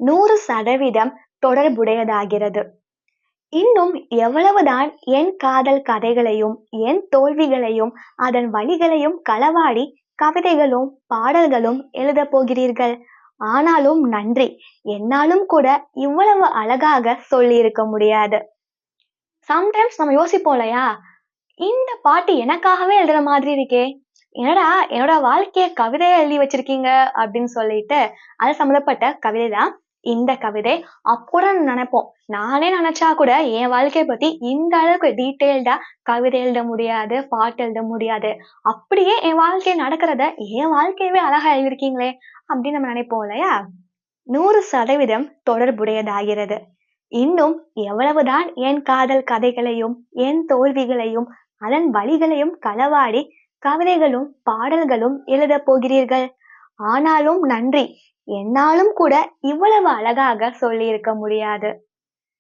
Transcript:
100% தொடர்புடையதாகிறது. இன்னும் எவ்வளவுதான் என் காதல் கதைகளையும், என் தோல்விகளையும், அதன் வழிகளையும் களவாடி கவிதைகளும், பாடல்களும் எழுதப் போகிறீர்கள். ஆனாலும் நன்றி. என்னாலும் கூட இவ்வளவு அழகாக சொல்லியிருக்க முடியாது. சம்டைம்ஸ் நம்ம யோசிப்போம் இல்லையா? இந்த பாட்டு எனக்காகவே எழுதுற மாதிரி இருக்கே! என்னடா என்னோட வாழ்க்கைய கவிதையா எழுதி வச்சிருக்கீங்க அப்படின்னு சொல்லிட்டு, அது சம்மந்தப்பட்ட கவிதை தான் இந்த கவிதை. அப்பக்கூட நெனைப்போம். நானே நெனச்சா கூட என் வாழ்க்கைய பத்தி இந்த அளவுக்கு டீட்டெயில்டா கவிதை எழுத முடியாது, பாட்டு எழுத முடியாது. அப்படியே என் வாழ்க்கையில நடக்கிறத என் வாழ்க்கையவே அழகா எழுதியிருக்கீங்களே! அப்படின்னு நம்ம நெனைப்போம் இல்லையா? 100% தொடர்புடையதாகிறது. இன்னும் எவ்வளவுதான் என் காதல் கதைகளையும், என் தோல்விகளையும், அதன் வழிகளையும் களவாடி கவிதைகளும், பாடல்களும் எழுதப் போகிறீர்கள். ஆனாலும் நன்றி. என்னாலும் கூட இவ்வளவு அழகாக சொல்லியிருக்க முடியாது.